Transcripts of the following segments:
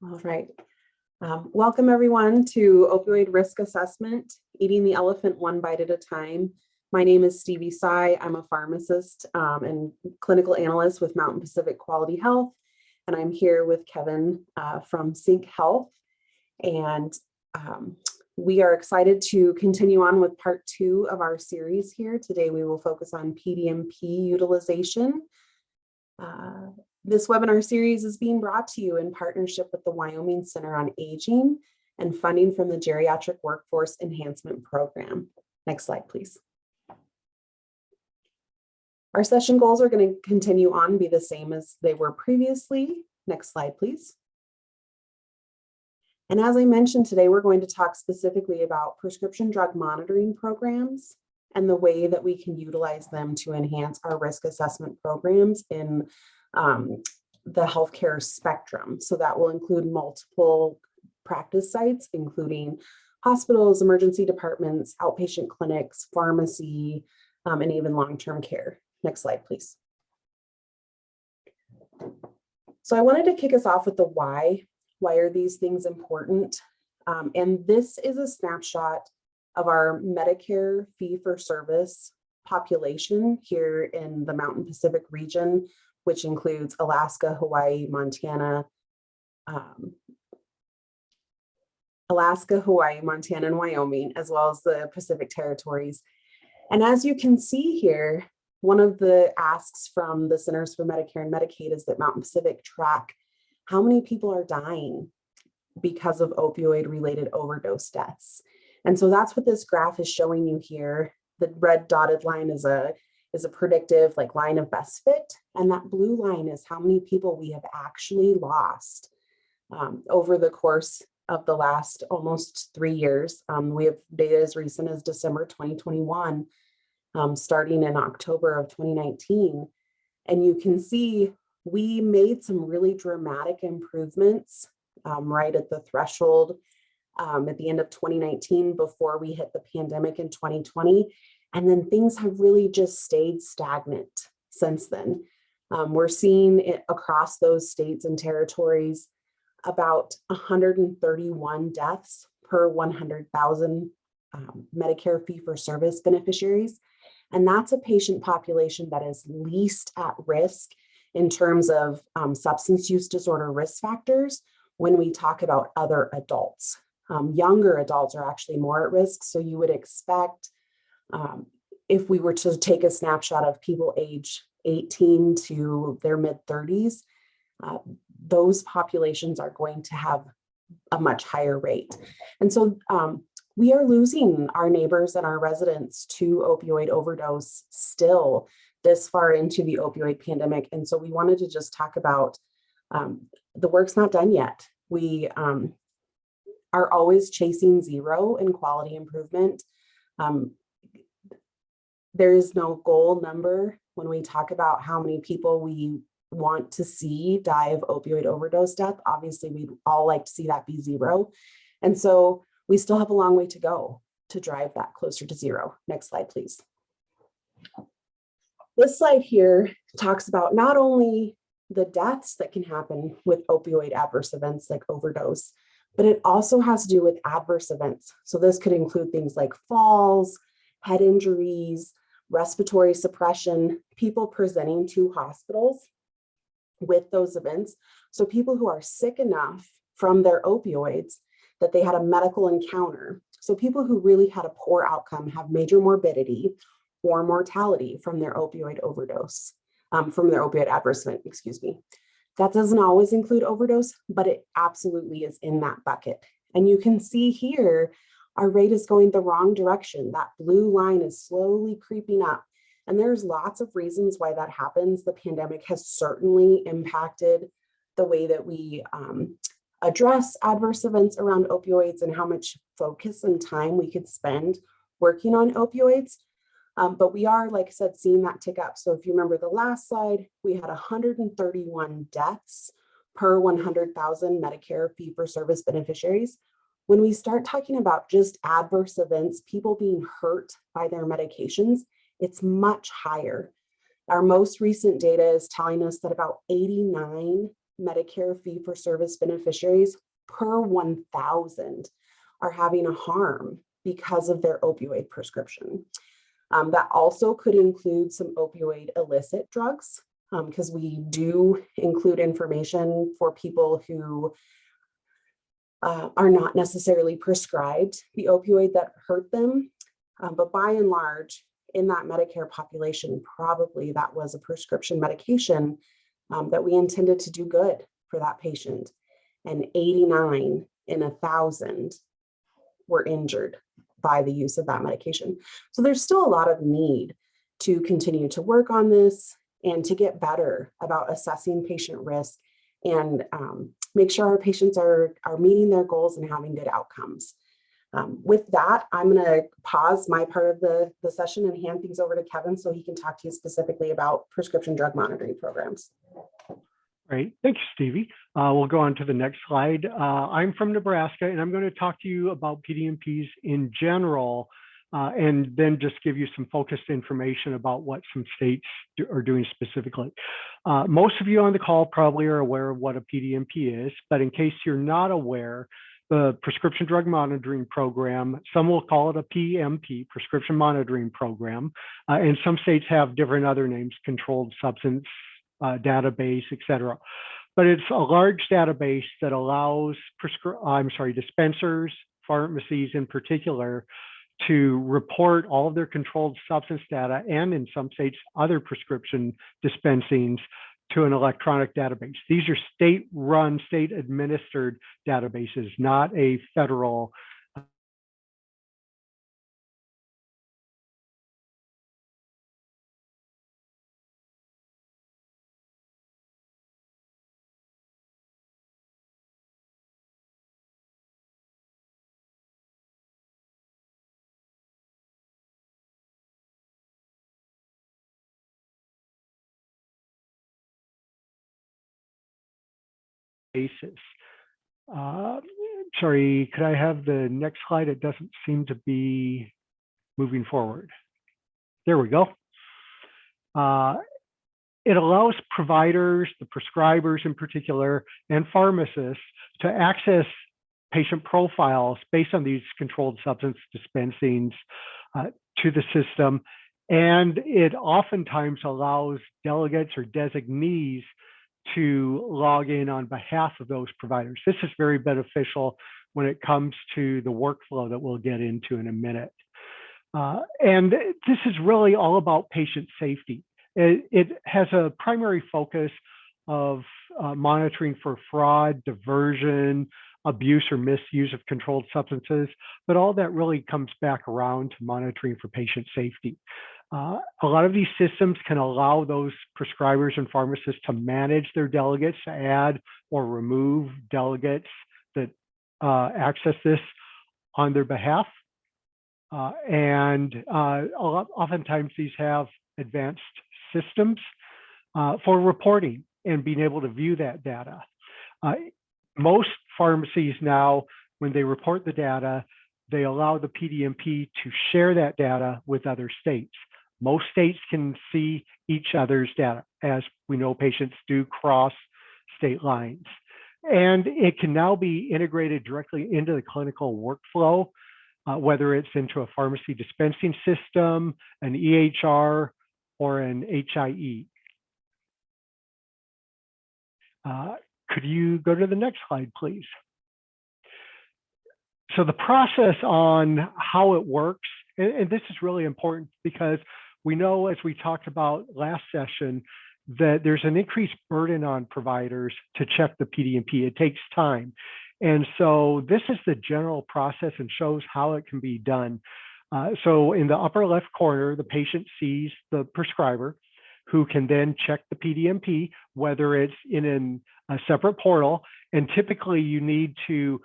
All right. Welcome everyone to Opioid Risk Assessment, Eating the Elephant One Bite at a Time. My name is Stevie Tsai. I'm a pharmacist and clinical analyst with Mountain Pacific Quality Health. And I'm here with Kevin from Sync Health. And we are excited to continue on with part 2 of our series here. Today, we will focus on PDMP utilization. This webinar series is being brought to you in partnership with the Wyoming Center on Aging and funding from the Geriatric Workforce Enhancement Program. Next slide, please. Our session goals are going to continue on, be the same as they were previously. Next slide, please. And as I mentioned today, we're going to talk specifically about prescription drug monitoring programs and the way that we can utilize them to enhance our risk assessment programs in the healthcare spectrum. So that will include multiple practice sites, including hospitals, emergency departments, outpatient clinics, pharmacy, and even long-term care. Next slide, please. So I wanted to kick us off with the why. Why are these things important? And this is a snapshot of our Medicare fee-for-service population here in the Mountain Pacific region, which includes Alaska, Hawaii, Montana, and Wyoming, as well as the Pacific Territories. And as you can see here, one of the asks from the Centers for Medicare and Medicaid is that Mountain Pacific track how many people are dying because of opioid-related overdose deaths. And so that's what this graph is showing you here. The red dotted line is a predictive line of best fit. And that blue line is how many people we have actually lost over the course of the last almost 3 years. We have data as recent as December 2021, starting in October of 2019. And you can see we made some really dramatic improvements right at the threshold at the end of 2019 before we hit the pandemic in 2020. And then things have really just stayed stagnant since then. We're seeing it across those states and territories about 131 deaths per 100,000 Medicare fee-for-service beneficiaries. And that's a patient population that is least at risk in terms of substance use disorder risk factors when we talk about other adults. Younger adults are actually more at risk. So you would expect if we were to take a snapshot of people age 18 to their mid-30s, those populations are going to have a much higher rate. And so we are losing our neighbors and our residents to opioid overdose still this far into the opioid pandemic. And so we wanted to just talk about the work's not done yet. We are always chasing zero in quality improvement. There is no goal number when we talk about how many people we want to see die of opioid overdose death. Obviously, we'd all like to see that be zero. And so we still have a long way to go to drive that closer to zero. Next slide, please. This slide here talks about not only the deaths that can happen with opioid adverse events like overdose, but it also has to do with adverse events. So this could include things like falls, head injuries, respiratory suppression, people presenting to hospitals with those events. So people who are sick enough from their opioids that they had a medical encounter. So people who really had a poor outcome have major morbidity or mortality from their opioid overdose, from their opioid adverse event, excuse me. That doesn't always include overdose, but it absolutely is in that bucket. And you can see here, our rate is going the wrong direction. That blue line is slowly creeping up. And there's lots of reasons why that happens. The pandemic has certainly impacted the way that we address adverse events around opioids and how much focus and time we could spend working on opioids. But we are, like I said, seeing that tick up. So if you remember the last slide, we had 131 deaths per 100,000 Medicare fee-for-service beneficiaries. When we start talking about just adverse events, people being hurt by their medications, it's much higher. Our most recent data is telling us that about 89 Medicare fee-for-service beneficiaries per 1,000 are having a harm because of their opioid prescription. That also could include some opioid illicit drugs, because we do include information for people who are not necessarily prescribed the opioid that hurt them. But by and large, in that Medicare population, probably that was a prescription medication that we intended to do good for that patient. And 89 in 1,000 were injured by the use of that medication. So there's still a lot of need to continue to work on this and to get better about assessing patient risk and make sure our patients are meeting their goals and having good outcomes. With that, I'm going to pause my part of the session and hand things over to Kevin so he can talk to you specifically about prescription drug monitoring programs. Great. Thank you, Stevie. We'll go on to the next slide. I'm from Nebraska, and I'm going to talk to you about PDMPs in general, and then just give you some focused information about what some states are doing specifically. Most of you on the call probably are aware of what a PDMP is, but in case you're not aware, the Prescription Drug Monitoring Program, some will call it a PMP, Prescription Monitoring Program, and some states have different other names, Controlled Substance Database, et cetera. But it's a large database that allows dispensers, pharmacies in particular, to report all of their controlled substance data and in some states, other prescription dispensings to an electronic database. These are state-run, state-administered databases, not a federal basis. Sorry, could I have the next slide? It doesn't seem to be moving forward. There we go. It allows providers, the prescribers in particular, and pharmacists to access patient profiles based on these controlled substance dispensings to the system. And it oftentimes allows delegates or designees to log in on behalf of those providers. This is very beneficial when it comes to the workflow that we'll get into in a minute. And this is really all about patient safety. It has a primary focus of monitoring for fraud, diversion, abuse or misuse of controlled substances, but all that really comes back around to monitoring for patient safety. A lot of these systems can allow those prescribers and pharmacists to manage their delegates, to add or remove delegates that access this on their behalf. Oftentimes these have advanced systems for reporting and being able to view that data. Most pharmacies now, when they report the data, they allow the PDMP to share that data with other states. Most states can see each other's data, as we know patients do cross state lines. And it can now be integrated directly into the clinical workflow, whether it's into a pharmacy dispensing system, an EHR, or an HIE. Could you go to the next slide, please? So the process on how it works, and this is really important because we know, as we talked about last session, that there's an increased burden on providers to check the PDMP. It takes time. And so this is the general process and shows how it can be done. So in the upper left corner, the patient sees the prescriber, who can then check the PDMP, whether it's in a separate portal. And typically you need to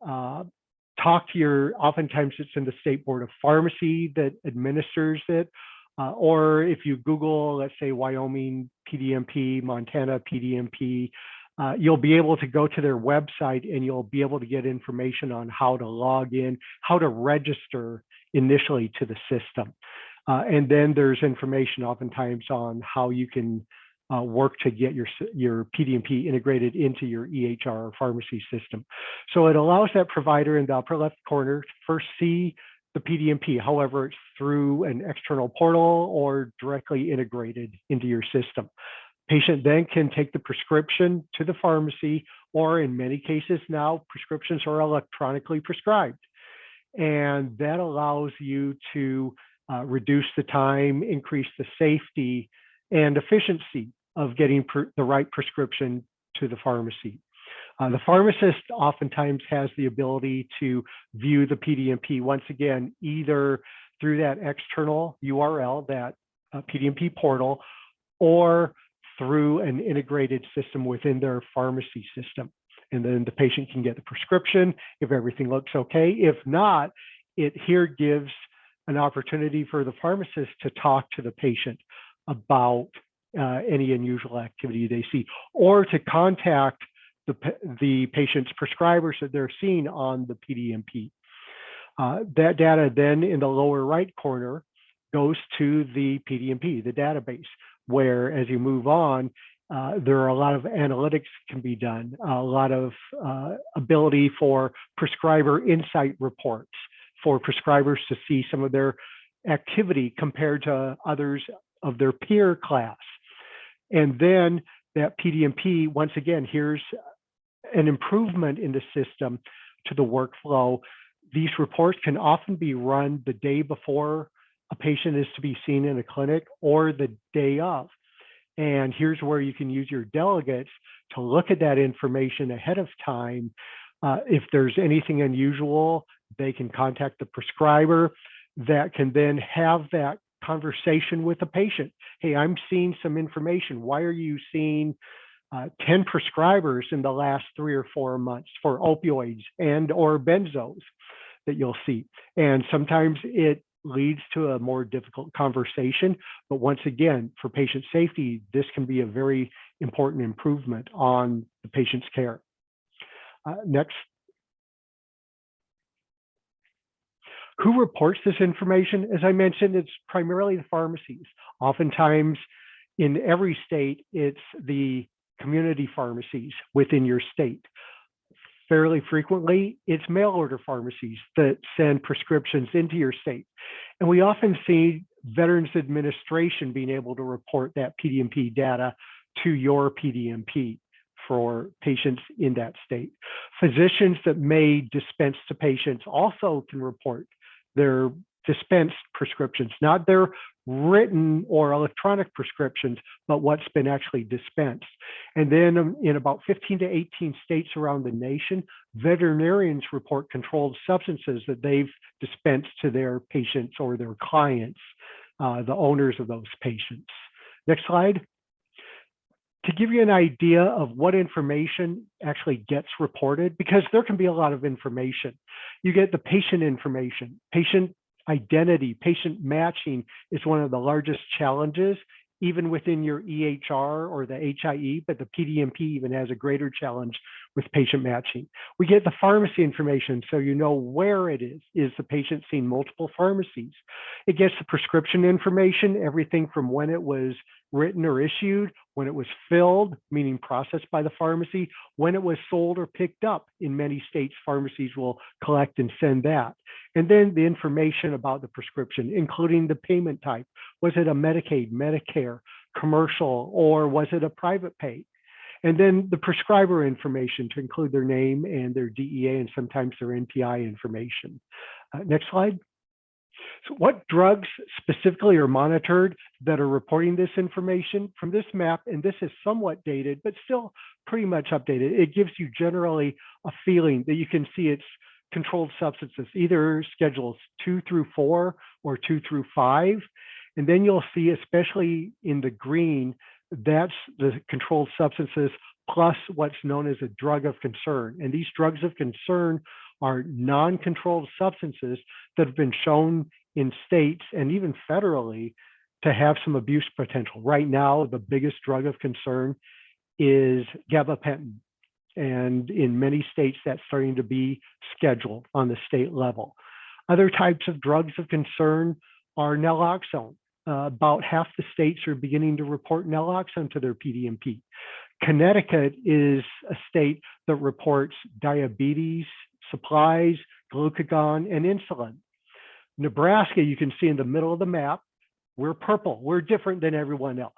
talk to oftentimes it's in the State Board of Pharmacy that administers it. Or if you Google, let's say, Wyoming PDMP, Montana PDMP, you'll be able to go to their website and you'll be able to get information on how to log in, how to register initially to the system. And then there's information oftentimes on how you can work to get your PDMP integrated into your EHR or pharmacy system. So it allows that provider in the upper left corner to first see the PDMP, however, it's through an external portal or directly integrated into your system. Patient then can take the prescription to the pharmacy, or in many cases now, prescriptions are electronically prescribed. And that allows you to reduce the time, increase the safety and efficiency of getting the right prescription to the pharmacy. The pharmacist oftentimes has the ability to view the PDMP, once again, either through that external URL, that PDMP portal, or through an integrated system within their pharmacy system. And then the patient can get the prescription if everything looks okay. If not, it here gives an opportunity for the pharmacist to talk to the patient about any unusual activity they see, or to contact the patient's prescribers that they're seeing on the PDMP. That data then in the lower right corner goes to the PDMP, the database, where as you move on, there are a lot of analytics can be done, a lot of ability for prescriber insight reports, for prescribers to see some of their activity compared to others of their peer class. And then that PDMP, once again, here's an improvement in the system to the workflow. These reports can often be run the day before a patient is to be seen in a clinic or the day of. And here's where you can use your delegates to look at that information ahead of time. If there's anything unusual, they can contact the prescriber that can then have that conversation with the patient. Hey, I'm seeing some information. Why are you seeing 10 prescribers in the last 3 or 4 months for opioids and or benzos that you'll see? And sometimes it leads to a more difficult conversation. But once again, for patient safety, this can be a very important improvement on the patient's care. Next. Who reports this information? As I mentioned, it's primarily the pharmacies. Oftentimes in every state, it's the community pharmacies within your state. Fairly frequently, it's mail order pharmacies that send prescriptions into your state. And we often see Veterans Administration being able to report that PDMP data to your PDMP for patients in that state. Physicians that may dispense to patients also can report their dispensed prescriptions, not their written or electronic prescriptions, but what's been actually dispensed. And then in about 15 to 18 states around the nation, veterinarians report controlled substances that they've dispensed to their patients or their clients, the owners of those patients. Next slide. To give you an idea of what information actually gets reported, because there can be a lot of information. You get the patient information, patient identity, patient matching is one of the largest challenges, even within your EHR or the HIE, but the PDMP even has a greater challenge with patient matching. We get the pharmacy information, so you know where it is. Is the patient seeing multiple pharmacies? It gets the prescription information, everything from when it was written or issued, when it was filled, meaning processed by the pharmacy, when it was sold or picked up. In many states, pharmacies will collect and send that. And then the information about the prescription, including the payment type. Was it a Medicaid, Medicare, commercial, or was it a private pay? And then the prescriber information to include their name and their DEA and sometimes their NPI information. Next slide. So what drugs specifically are monitored that are reporting this information? From this map, and this is somewhat dated, but still pretty much updated, it gives you generally a feeling that you can see it's controlled substances, either schedules 2 through 4 or 2 through 5. And then you'll see, especially in the green, that's the controlled substances plus what's known as a drug of concern. And these drugs of concern are non-controlled substances that have been shown in states and even federally to have some abuse potential. Right now, the biggest drug of concern is gabapentin. And in many states, that's starting to be scheduled on the state level. Other types of drugs of concern are naloxone, about half the states are beginning to report naloxone to their PDMP. Connecticut is a state that reports diabetes, supplies, glucagon, and insulin. Nebraska, you can see in the middle of the map, we're purple. We're different than everyone else.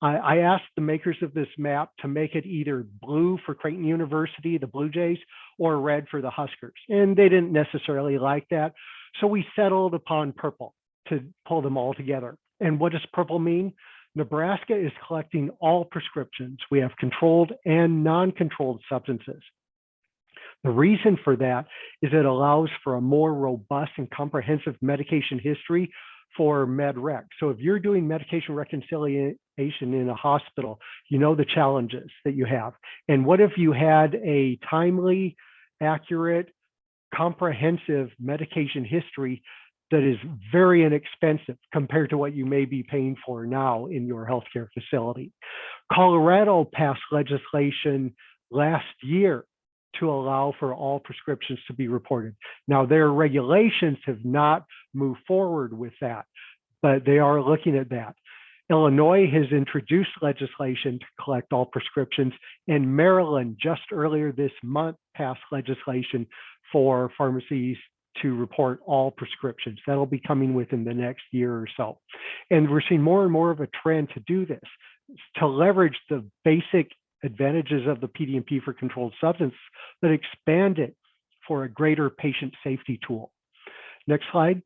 I asked the makers of this map to make it either blue for Creighton University, the Blue Jays, or red for the Huskers. And they didn't necessarily like that. So we settled upon purple to pull them all together. And what does purple mean? Nebraska is collecting all prescriptions. We have controlled and non-controlled substances. The reason for that is it allows for a more robust and comprehensive medication history for MedRec. So if you're doing medication reconciliation in a hospital, you know the challenges that you have. And what if you had a timely, accurate, comprehensive medication history that is very inexpensive compared to what you may be paying for now in your healthcare facility? Colorado passed legislation last year to allow for all prescriptions to be reported. Now, their regulations have not moved forward with that, but they are looking at that. Illinois has introduced legislation to collect all prescriptions, and Maryland just earlier this month passed legislation for pharmacies to report all prescriptions. That'll be coming within the next year or so. And we're seeing more and more of a trend to do this, to leverage the basic advantages of the PDMP for controlled substance, but expand it for a greater patient safety tool. Next slide.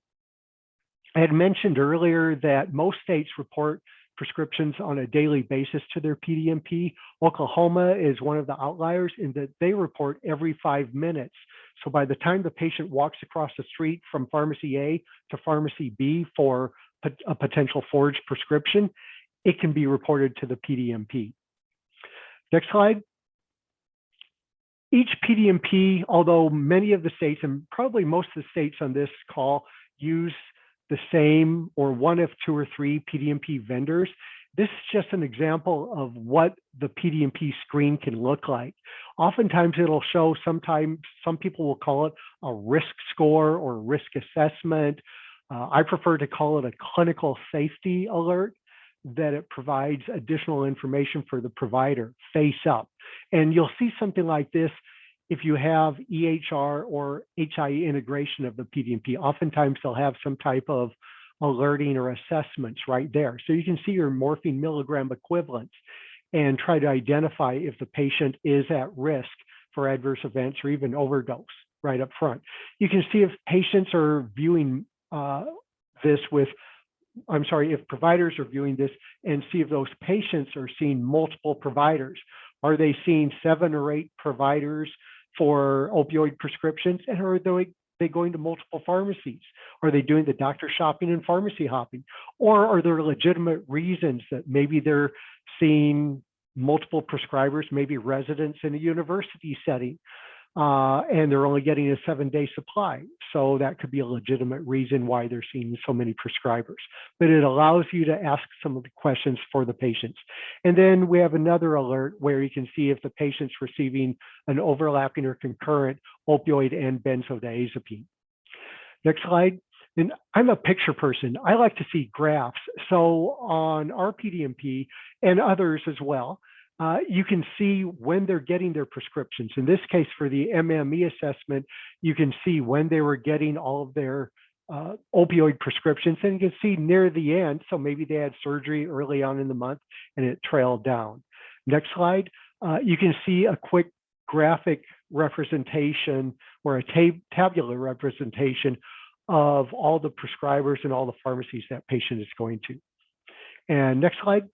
I had mentioned earlier that most states report prescriptions on a daily basis to their PDMP. Oklahoma is one of the outliers in that they report every 5 minutes. So by the time the patient walks across the street from pharmacy A to pharmacy B for a potential forged prescription, it can be reported to the PDMP. Next slide. Each PDMP, although many of the states and probably most of the states on this call use the same or one of 2 or 3 PDMP vendors, this is just an example of what the PDMP screen can look like. Oftentimes it'll show, sometimes some people will call it a risk score or risk assessment. I prefer to call it a clinical safety alert, that it provides additional information for the provider face up. And you'll see something like this if you have EHR or HIE integration of the PDMP. Oftentimes they'll have some type of alerting or assessments right there. So you can see your morphine milligram equivalents and try to identify if the patient is at risk for adverse events or even overdose right up front. You can see if patients are viewing if providers are viewing this and see if those patients are seeing multiple providers. Are they seeing 7 or 8 providers for opioid prescriptions? And are they going to multiple pharmacies? Are they doing the doctor shopping and pharmacy hopping? Or are there legitimate reasons that maybe they're seeing multiple prescribers, maybe residents in a university setting, and they're only getting a 7-day supply? So that could be a legitimate reason why they're seeing so many prescribers. But it allows you to ask some of the questions for the patients. And then we have another alert where you can see if the patient's receiving an overlapping or concurrent opioid and benzodiazepine. Next slide. And I'm a picture person. I like to see graphs. So on our PDMP and others as well, you can see when they're getting their prescriptions. In this case, for the MME assessment, you can see when they were getting all of their opioid prescriptions, and you can see near the end, so maybe they had surgery early on in the month and it trailed down. Next slide. You can see a quick graphic representation or a tabular representation of all the prescribers and all the pharmacies that patient is going to. And next slide.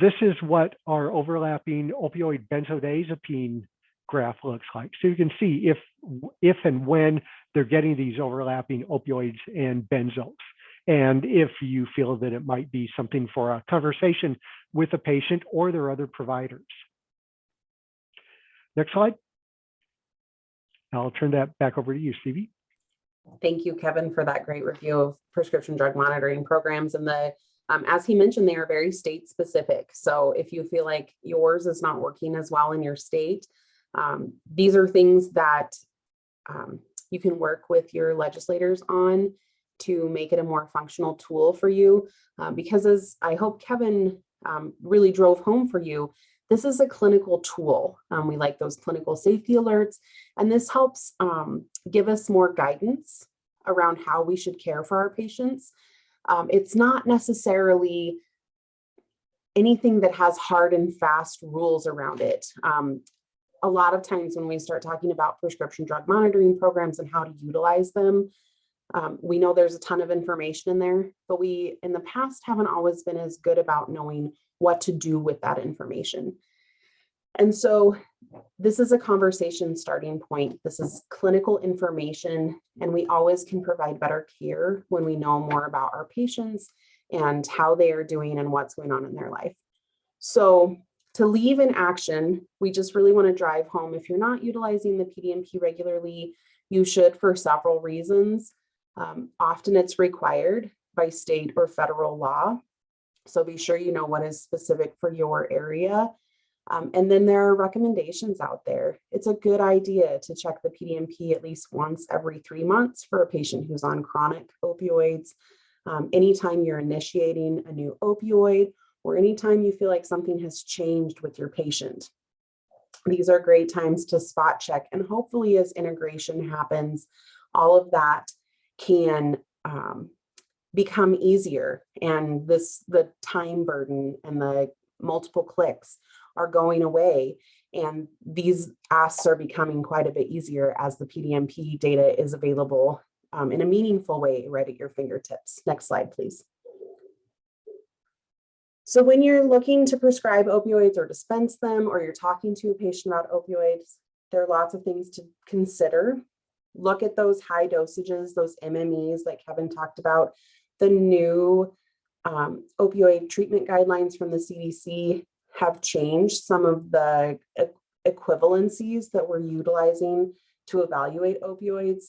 This is what our overlapping opioid benzodiazepine graph looks like. So you can see if and when they're getting these overlapping opioids and benzos, and if you feel that it might be something for a conversation with the patient or their other providers. Next slide. I'll turn that back over to you, Stevie. Thank you, Kevin, for that great review of prescription drug monitoring programs. And as he mentioned, they are very state specific. So if you feel like yours is not working as well in your state, these are things that you can work with your legislators on to make it a more functional tool for you. Because as I hope Kevin really drove home for you, this is a clinical tool. We like those clinical safety alerts, and this helps give us more guidance around how we should care for our patients. It's not necessarily anything that has hard and fast rules around it. A lot of times when we start talking about prescription drug monitoring programs and how to utilize them, we know there's a ton of information in there, but we in the past haven't always been as good about knowing what to do with that information. And so this is a conversation starting point. This is clinical information, and we always can provide better care when we know more about our patients and how they are doing and what's going on in their life. So to leave in action, we just really want to drive home, if you're not utilizing the PDMP regularly, you should for several reasons. Often it's required by state or federal law. So be sure you know what is specific for your area. And then there are recommendations out there. It's a good idea to check the PDMP at least once every 3 months for a patient who's on chronic opioids. Anytime you're initiating a new opioid, or anytime you feel like something has changed with your patient. These are great times to spot check, and hopefully as integration happens, all of that can become easier, and the time burden and the multiple clicks are going away, and these asks are becoming quite a bit easier as the PDMP data is available in a meaningful way right at your fingertips. Next slide, please. So when you're looking to prescribe opioids or dispense them, or you're talking to a patient about opioids, there are lots of things to consider. Look at those high dosages, those MMEs like Kevin talked about. The new opioid treatment guidelines from the CDC have changed some of the equivalencies that we're utilizing to evaluate opioids.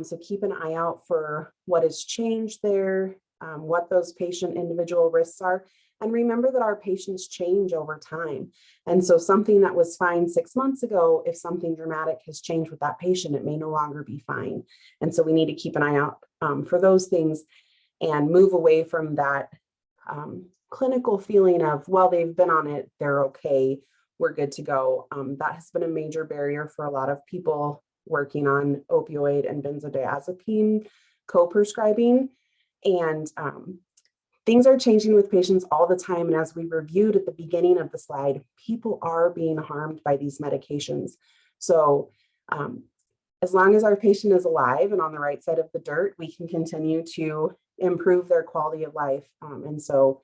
So keep an eye out for what has changed there, what those patient individual risks are. And remember that our patients change over time. And so something that was fine 6 months ago, if something dramatic has changed with that patient, it may no longer be fine. And so we need to keep an eye out for those things and move away from that clinical feeling of, well, they've been on it, they're okay, we're good to go. That has been a major barrier for a lot of people working on opioid and benzodiazepine co-prescribing. And things are changing with patients all the time. And as we reviewed at the beginning of the slide, people are being harmed by these medications. So as long as our patient is alive and on the right side of the dirt, we can continue to improve their quality of life. And so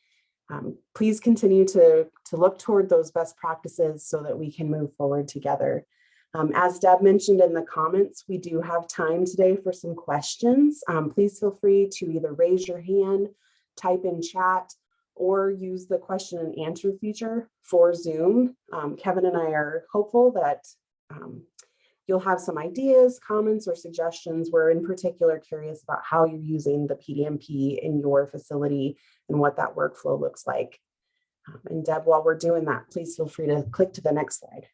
please continue to look toward those best practices so that we can move forward together. As Deb mentioned in the comments, we do have time today for some questions. Please feel free to either raise your hand, type in chat, or use the question and answer feature for Zoom. Kevin and I are hopeful that you'll have some ideas, comments, or suggestions. We're in particular curious about how you're using the PDMP in your facility and what that workflow looks like. And Deb, while we're doing that, please feel free to click to the next slide.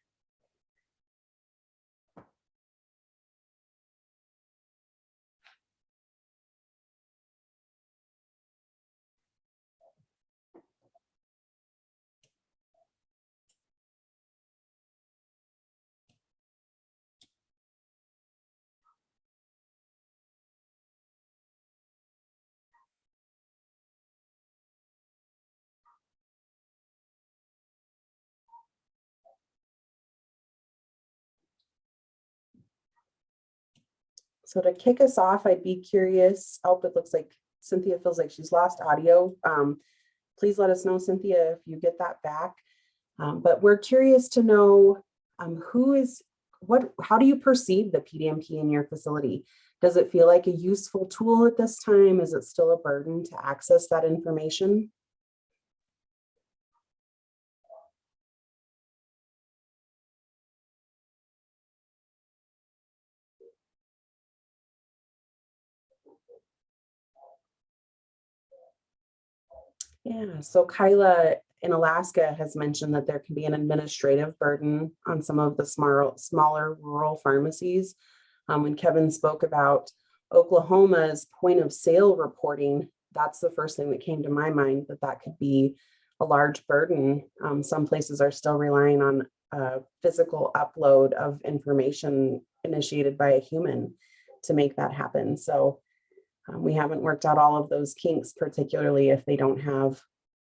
So to kick us off, I'd be curious. Oh, it looks like Cynthia feels like she's lost audio. Please let us know, Cynthia, if you get that back. But we're curious to know how do you perceive the PDMP in your facility? Does it feel like a useful tool at this time? Is it still a burden to access that information? Yeah, so Kyla in Alaska has mentioned that there can be an administrative burden on some of the smaller rural pharmacies. When Kevin spoke about Oklahoma's point of sale reporting, that's the first thing that came to my mind, that could be a large burden. Some places are still relying on a physical upload of information initiated by a human to make that happen. So we haven't worked out all of those kinks, particularly if they don't have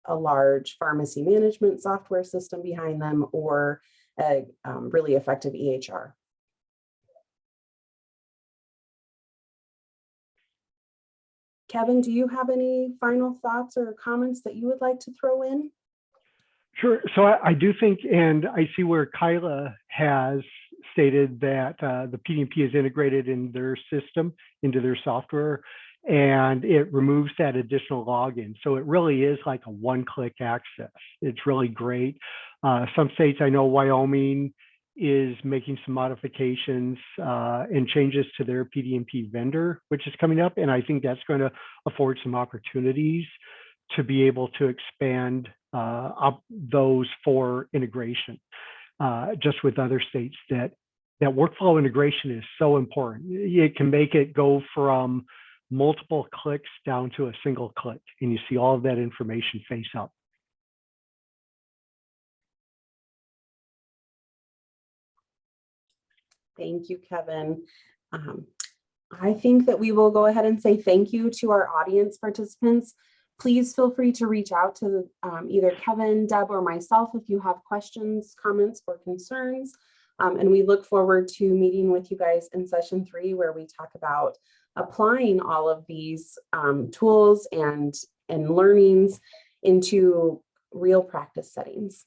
a large pharmacy management software system behind them or a really effective EHR. Kevin, do you have any final thoughts or comments that you would like to throw in? Sure. So I do think, and I see where Kyla has stated that the PDMP is integrated in their system, into their software, and it removes that additional login. So it really is like a one-click access. It's really great. Some states, I know Wyoming is making some modifications and changes to their PDMP vendor, which is coming up. And I think that's going to afford some opportunities to be able to expand up those for integration, just with other states. That workflow integration is so important. It can make it go from multiple clicks down to a single click, and you see all of that information face up. Thank you, Kevin. I think that we will go ahead and say thank you to our audience participants. Please feel free to reach out to either Kevin, Deb, or myself if you have questions, comments, or concerns. And we look forward to meeting with you guys in session 3, where we talk about applying all of these tools and learnings into real practice settings.